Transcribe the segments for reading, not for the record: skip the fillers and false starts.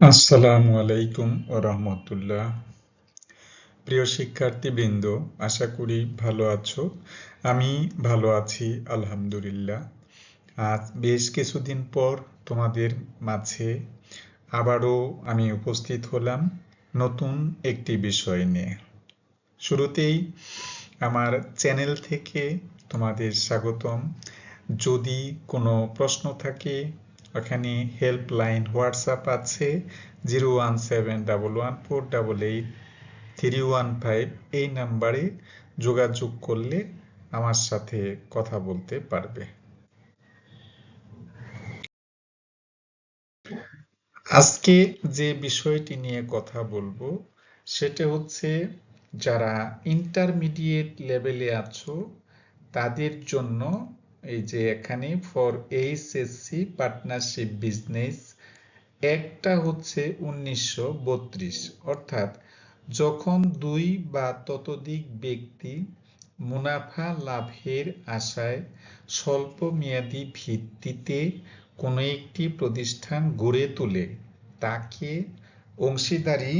আসসালামু আলাইকুম ওয়া রাহমাতুল্লাহ। প্রিয় শিক্ষার্থীবৃন্দ, আশা করি ভালো আছো। আমি ভালো আছি আলহামদুলিল্লাহ। আজ বেশ কিছুদিন পর তোমাদের মাঝে আবারও আমি উপস্থিত হলাম নতুন একটি বিষয় নিয়ে। শুরুতেই আমার চ্যানেল থেকে তোমাদের স্বাগতম। যদি কোনো প্রশ্ন থাকে, ওখানে হেল্পলাইন হোয়াটসঅ্যাপ আছে 01711488315। এই নাম্বারে যোগাযোগ করলে আমার সাথে কথা বলতে পারবে। আজকে যে বিষয়টি নিয়ে কথা বলবো সেটা হচ্ছে, যারা ইন্টারমিডিয়েট লেভেলে আছো তাদের জন্য এই যে এখানে ফর এইচএসসি পার্টনারশিপ বিজনেস একটা হচ্ছে 1932, অর্থাৎ যখন দুই বা ততোধিক ব্যক্তি মুনাফা লাভের আশায় স্বল্প মেয়াদী ভিত্তিতে কোনো একটি প্রতিষ্ঠান গড়ে তোলে তাকে অংশীদারি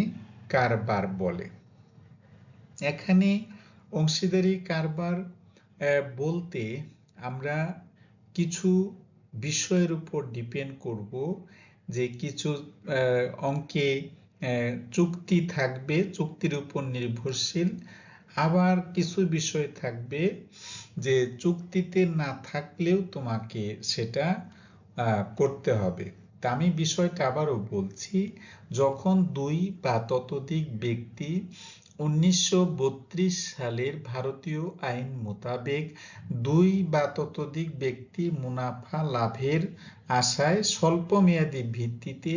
কারবার বলে। এখানে অংশীদারি কারবার বলতে আমরা কিছু বিষয়ের উপর ডিপেন্ড করব, যে কিছু অঙ্কে চুক্তি থাকবে, চুক্তির উপর নির্ভরশীল, আবার কিছু বিষয় থাকবে যে চুক্তিতে না থাকলেও তোমাকে সেটা করতে হবে। তা আমি বিষয়টা আবারও বলছি, যখন দুই বা ততোধিক ব্যক্তি 1932 সালের ভারতীয় আইন মোতাবেক দুই বা ততোধিক ব্যক্তি মুনাফা লাভের আশায় স্বল্প মেয়াদী ভিত্তিতে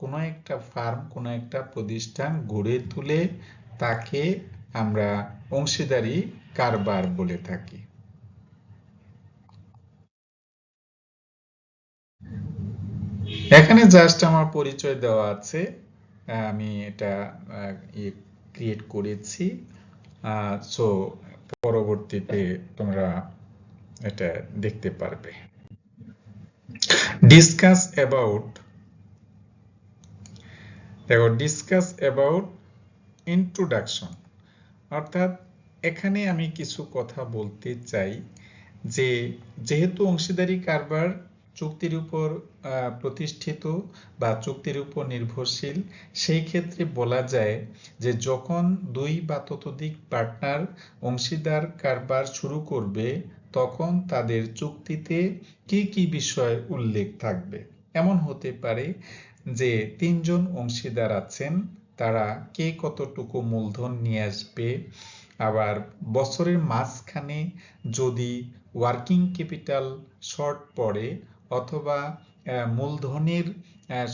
কোনো একটা ফার্ম, কোনো একটা প্রতিষ্ঠান গড়ে তুলে তাকে আমরা অংশীদারি কারবার বলে থাকি। এখানে জাস্ট আমার পরিচয় দেওয়া আছে, আমি এটা ক্রিয়েট করেছি। সো পরবর্তীতে তোমরা এটা দেখতে পারবে। ডিসকাস অ্যাবাউট ইন্ট্রোডাকশন, অর্থাৎ এখানে আমি কিছু কথা বলতে চাই যে যেহেতু অংশীদারি কারবার চুক্তির উপর প্রতিষ্ঠিত বা চুক্তির উপর নির্ভরশীল, সেই ক্ষেত্রে বলা যায় যে যখন দুই বা ততোধিক পার্টনার অংশীদার কারবার শুরু করবে তখন তাদের চুক্তিতে কি কি বিষয় উল্লেখ থাকবে। এমন হতে পারে যে তিনজন অংশীদার আছেন, তারা কে কতটুকু মূলধন নিয়ে আসবে, আবার বছরের মাঝখানে যদি ওয়ার্কিং ক্যাপিটাল শর্ট পড়ে অথবা মূলধনের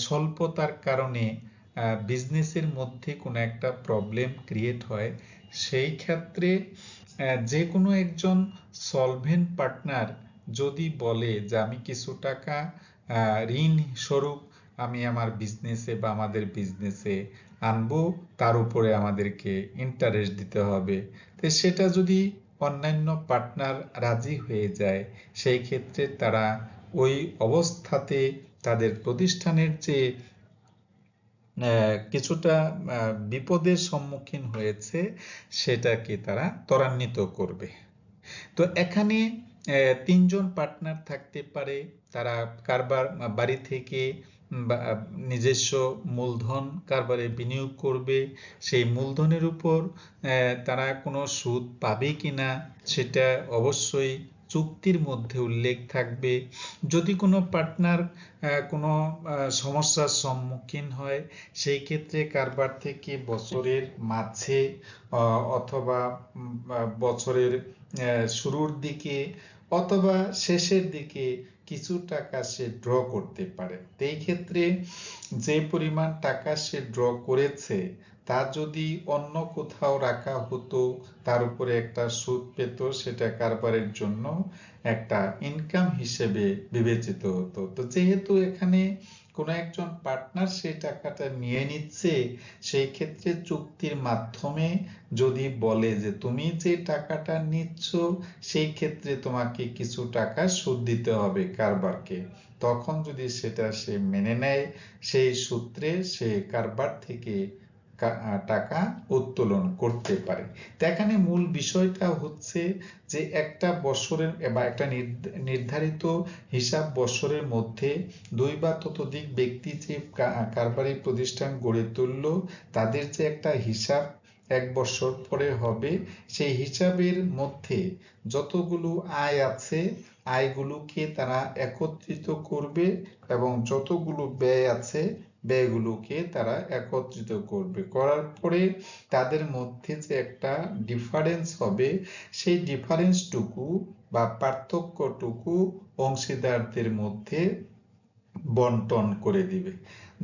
স্বল্পতার কারণে বিজনেসের মধ্যে কোনো একটা প্রবলেম ক্রিয়েট হয়, সেই ক্ষেত্রে যে কোনো একজন সলভেন্ট পার্টনার যদি বলে যে আমি কিছু টাকা ঋণ স্বরূপ আমি আমার বিজনেসে বা আমাদের বিজনেসে আনবো, তার উপরে আমাদেরকে ইন্টারেস্ট দিতে হবে, তো সেটা যদি অন্যান্য পার্টনার রাজি হয়ে যায়, সেই ক্ষেত্রে তারা ওই অবস্থাতে তাদের প্রতিষ্ঠানের যে কিছুটা বিপদের সম্মুখীন হয়েছে সেটাকে তারা ত্বরান্বিত করবে। তো এখানে তিনজন পার্টনার থাকতে পারে, তারা কারবার বাড়ি থেকে নিজস্ব মূলধন কারবারে বিনিয়োগ করবে, সেই মূলধনের উপর তারা কোনো সুদ পাবে কিনা সেটা অবশ্যই চুক্তির মধ্যে উল্লেখ থাকবে। যদি কোনো পার্টনার কোনো সমস্যার সম্মুখীন হয়, সেই ক্ষেত্রে কারবার থেকে বছরের মাঝে অথবা বছরের শুরুর দিকে অথবা শেষের দিকে কিছু টাকা সে ড্র করতে পারে। এই ক্ষেত্রে যে পরিমাণ টাকা সে ড্র করেছে তার যদি অন্য কোথাও রাখা হতো, তার উপরে একটা সুদ পেত, সেটা কারবারের জন্য একটা ইনকাম হিসেবে বিবেচিত হতো। তো যেহেতু এখানে কোনো একজন পার্টনার সেই টাকাটা নিয়ে নিচ্ছে, সেই ক্ষেত্রে চুক্তির মাধ্যমে যদি বলে যে তুমি যে টাকাটা নিচ্ছ সেই ক্ষেত্রে তোমাকে কিছু টাকা সুদ দিতে হবে কারবারকে, তখন যদি সেটা সে মেনে নেয়, সেই সূত্রে সে কারবার থেকে টাকা উত্তোলন করতে পারে। তো এখানে মূল বিষয়টা হচ্ছে যে একটা বছরের বা একটা নির্ধারিত হিসাব বছরের মধ্যে দুই বা ততোধিক ব্যক্তি যে কারবারি প্রতিষ্ঠান গড়ে তুললো, তাদের যে একটা হিসাব এক বছর পরে হবে, সেই হিসাবের মধ্যে যতগুলো আয় আছে আয়গুলোকে তারা একত্রিত করবে এবং যতগুলো ব্যয় আছে ব্যয়গুলোকে তারা একত্রিত করবে। করার পরে তাদের মধ্যে যে একটা ডিফারেন্স হবে, সেই ডিফারেন্সটুকু বা পার্থক্যটুকু অংশীদারদের মধ্যে বন্টন করে দিবে।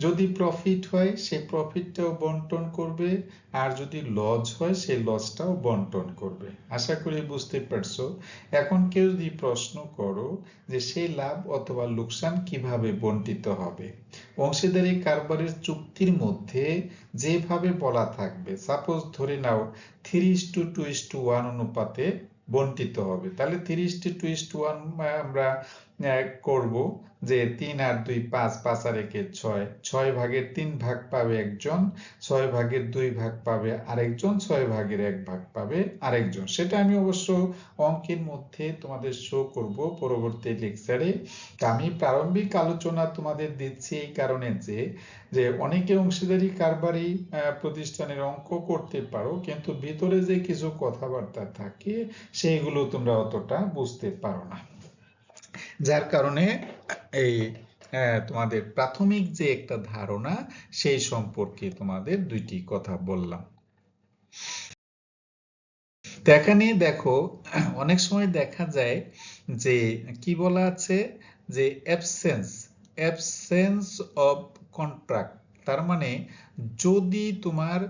যদি প্রফিট হয় সেই প্রফিটটাও বন্টন করবে, আর যদি লস হয় সেই লসটাও বন্টন করবে। আশা করি বুঝতে পারছো। এখন কেউ যদি প্রশ্ন করো যে সেই লাভ অথবা লোকসান কিভাবে বন্টিত হবে, অংশীদারি কারবারের চুক্তির মধ্যে যেভাবে বলা থাকবে, সাপোজ ধরে নাও 3:2:1 অনুপাতে বন্টিত হবে, তাহলে 3:2:1 আমরা করব যে 3 আর 2 5, 5 আর 1 6, 6 ভাগের 3 ভাগ পাবে একজন, 6 ভাগের 2 ভাগ পাবে আরেকজন, 6 ভাগের 1 ভাগ পাবে আরেকজন। সেটা আমি অবশ্য অঙ্কের মধ্যে তোমাদের শো করব পরবর্তী লেকচারে। আমি প্রারম্ভিক আলোচনা তোমাদের দিচ্ছি এই কারণে যে অনেকে অংশীদারি কারবারি প্রতিষ্ঠানের অঙ্ক করতে পারো, কিন্তু ভিতরে যে কিছু কথাবার্তা থাকে সেইগুলো তোমরা অতটা বুঝতে পারো না, যার কারণে এই তোমাদের প্রাথমিক যে একটা ধারণা সেই সম্পর্কে তোমাদের দুইটি কথা বললাম। তো এখানে দেখো অনেক সময় দেখা যায় যে কি বলা আছে যে অ্যাবসেন্স অফ কন্ট্রাক্ট, তার মানে যদি তোমার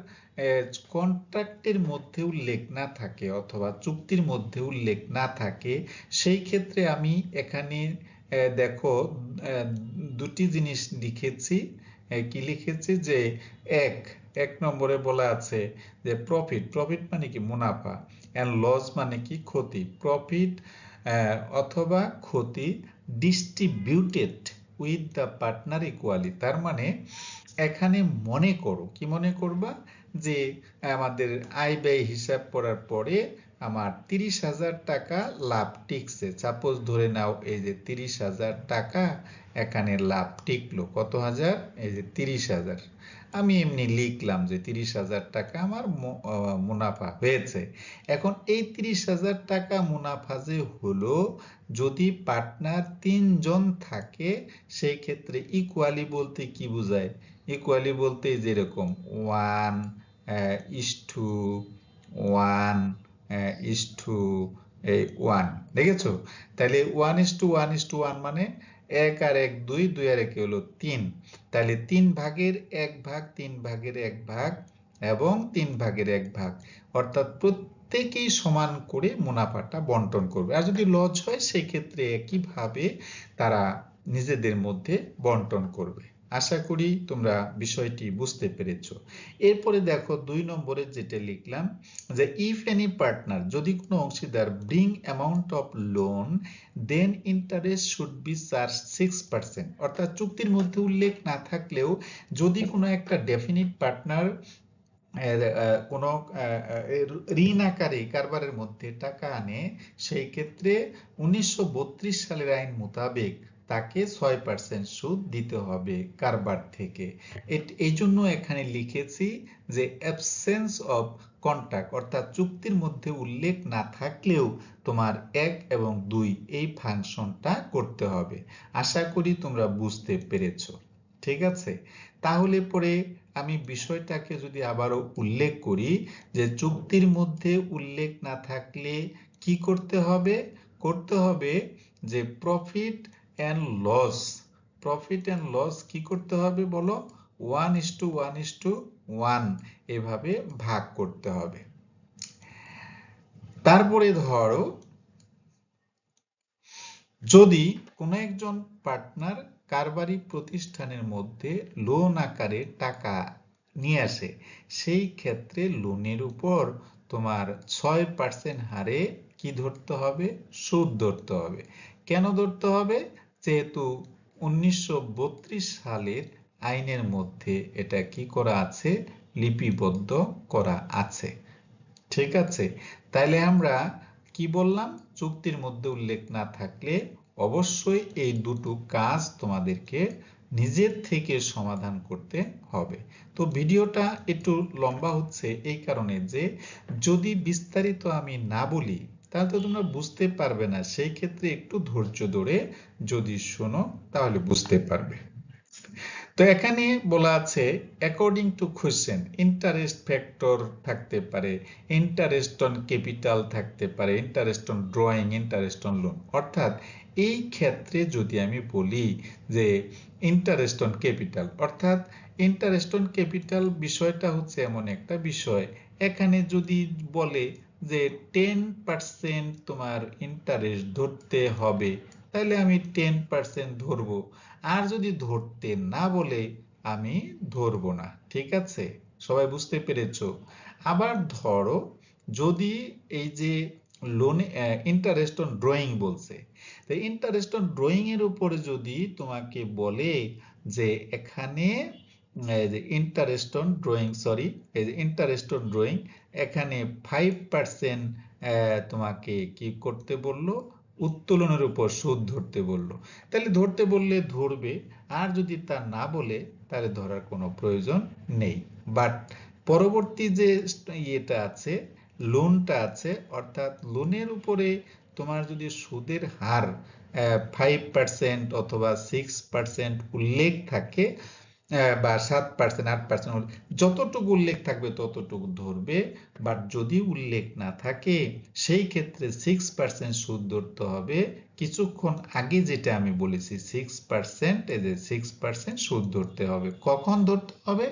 কন্ট্রাক্টের মধ্যে উল্লেখ না থাকে অথবা চুক্তির মধ্যে উল্লেখ না থাকে, সেই ক্ষেত্রে আমি এখানে দেখো দুটি জিনিস লিখেছি। কি লিখেছি যে এক নম্বরে বলা আছে যে প্রফিট মানে কি মুনাফা, এন্ড লস মানে কি ক্ষতি। প্রফিট অথবা ক্ষতি distributed with the partner equally, তার মানে এখানে মনে করো, কি মনে করবা যে আমাদের আয় ব্যয় হিসাব করার পরে আমার 30,000 টাকা লাভ টিকছে। সাপোজ ধরে নাও এই যে 30,000 টাকা এখানে লাভ টিকলো। কত হাজার? এই যে 30,000। আমি এমনি লিখলাম যে 30,000 টাকা আমার মুনাফা হয়েছে। এখন এই 30,000 টাকা মুনাফা যে হলো, যদি পার্টনার 3 জন থাকে সেই ক্ষেত্রে ইকুয়ালি বলতে কি বোঝায়? ইকুয়ালি বলতে যেরকম 1:1:1, দেখেছো? তাহলে 1:1:1 মানে 1 আর 1 2, 2 আর 1 হলো 3, তাহলে 3 ভাগের 1 ভাগ, 3 ভাগের 1 ভাগ এবং 3 ভাগের 1 ভাগ, অর্থাৎ প্রত্যেকেই সমান করে মুনাফাটা বন্টন করবে। আর যদি লস হয় সেই ক্ষেত্রে একইভাবে তারা নিজেদের মধ্যে বন্টন করবে। আশা করি তোমরা বিষয়টি বুঝতে পেরেছো। এরপরে দেখো 2 নম্বরে যেটা লিখলাম যে ইফ এনি পার্টনার, যদি কোনো অংশীদার bring amount of loan then interest should be charge 6%, অর্থাৎ চুক্তির মধ্যে উল্লেখ না থাকলেও যদি কোনো একটা ডেফিনিট পার্টনার কোন ঋণ আকারে কারবারের মধ্যে টাকা আনে, সেই ক্ষেত্রে 1932 সালের আইন মোতাবেক তাকে 6% সুদ দিতে হবে কারবার থেকে। এই জন্য এখানে লিখেছি যে অ্যাবসেন্স অফ কন্ট্রাক্ট, অর্থাৎ চুক্তির মধ্যে উল্লেখ না থাকলেও তোমার 1 এবং 2 এই ফাংশনটা করতে হবে। আশা করি তোমরা বুঝতে পেরেছো। ঠিক আছে, তাহলে পরে আমি বিষয়টাকে যদি আবারও উল্লেখ করি যে চুক্তির মধ্যে উল্লেখ না থাকলে কি করতে হবে? করতে হবে যে প্রফিট এন্ড লস কি করতে হবে বলো? 1:1:1 1 এভাবে ভাগ করতে হবে। তারপরে ধরো যদি কোনো একজন পার্টনার কারবারি প্রতিষ্ঠানের মধ্যে লোন আকারে টাকা নিয়ে আসে, সেই ক্ষেত্রে লোনের উপর তোমার 6% হারে কি ধরতে হবে? সুদ ধরতে হবে। কেন ধরতে হবে? যেহেতু 1932 সালের আইনের মধ্যে এটা কি করা আছে? লিপিবদ্ধ করা আছে। ঠিক আছে, তাইলে আমরা কি বললাম? চুক্তির মধ্যে উল্লেখ না থাকলে অবশ্যই এই দুটো কাজ তোমাদেরকে নিজের থেকে সমাধান করতে হবে। তো ভিডিওটা একটু লম্বা হচ্ছে এই কারণে যে যদি বিস্তারিত আমি না বলি তাহলে তো তোমরা বুঝতে পারবে না। সেই ক্ষেত্রে একটু ধৈর্য ধরে যদি শোনো তাহলে বুঝতে পারবে। তো এখানে বলা আছে according to question interest factor থাকতে পারে, ইন্টারেস্ট অন ক্যাপিটাল থাকতে পারে, interest on drawing, interest on loan. অর্থাৎ এই ক্ষেত্রে যদি আমি বলি যে ইন্টারেস্ট অন ক্যাপিটাল, অর্থাৎ ইন্টারেস্ট অন ক্যাপিটাল বিষয়টা হচ্ছে এমন একটা বিষয়, এখানে যদি বলে যে 10% তোমার ইন্টারেস্ট ধরতে হবে, তাহলে আমি 10% ধরবো। আর যদি ধরতে না বলে আমি ধরবো না। ঠিক আছে, সবাই বুঝতে পেরেছো? আবার ধরো যদি এই যে লোনে ইন্টারেস্ট অন ড্রয়িং বলছে, তো ইন্টারেস্ট অন ড্রয়িং এর উপরে যদি তোমাকে বলে যে এখানে ইন্টারেস্ট অন ড্রয়িং, সরি, এই যে ইন্টারেস্ট অন ড্রয়িং এখানে 5% তোমাকে কি করতে বললো? উত্তোলনের উপর সুদ ধরতে বললো। তাহলে ধরতে বললে ধরবে, আর যদি তা না বলে তাহলে ধরার কোনো প্রয়োজন নেই। বাট পরবর্তী যে ইয়েটা আছে, লোনটা আছে, অর্থাৎ লোনের উপরে তোমার যদি সুদের হার 5% অথবা 6% উল্লেখ থাকে বা 7%, 8%, যতটুকু উল্লেখ থাকবে ততটুকু ধরবে। বাট যদি উল্লেখ না থাকে সেই ক্ষেত্রে 6% সুদ ধরতে হবে। কিছুক্ষণ আগে যেটা আমি বলেছি 6%, এই যে 6% সুদ ধরতে হবে। কখন ধরতে হবে?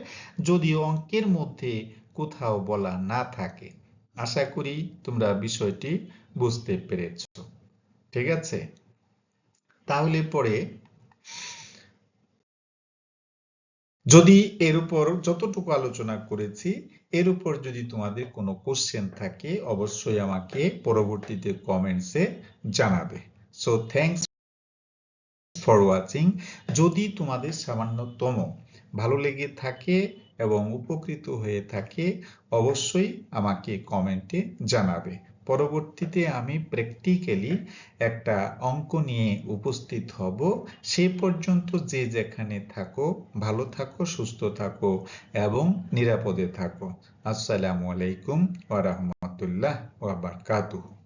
যদি অঙ্কের মধ্যে কোথাও বলা না থাকে। আশা করি তোমরা বিষয়টি বুঝতে পেরেছ। ঠিক আছে, তাহলে পরে যদি এর উপর যতটুকু আলোচনা করেছি এর উপর যদি তোমাদের কোনো কোশ্চেন থাকে অবশ্যই আমাকে পরবর্তীতে কমেন্টসে জানাবে। So thanks for watching. যদি তোমাদের সামান্যতম ভালো লেগে থাকে এবং উপকৃত হয়ে থাকে অবশ্যই আমাকে কমেন্টে জানাবে। পরবর্তীতে আমি প্র্যাকটিক্যালি একটা অঙ্ক নিয়ে উপস্থিত হব। সে পর্যন্ত যে যেখানে থাকো ভালো থাকো, সুস্থ থাকো এবং নিরাপদে থাকো। আসসালামু আলাইকুম ওয়া রাহমাতুল্লাহ ওয়া বারাকাতুহু।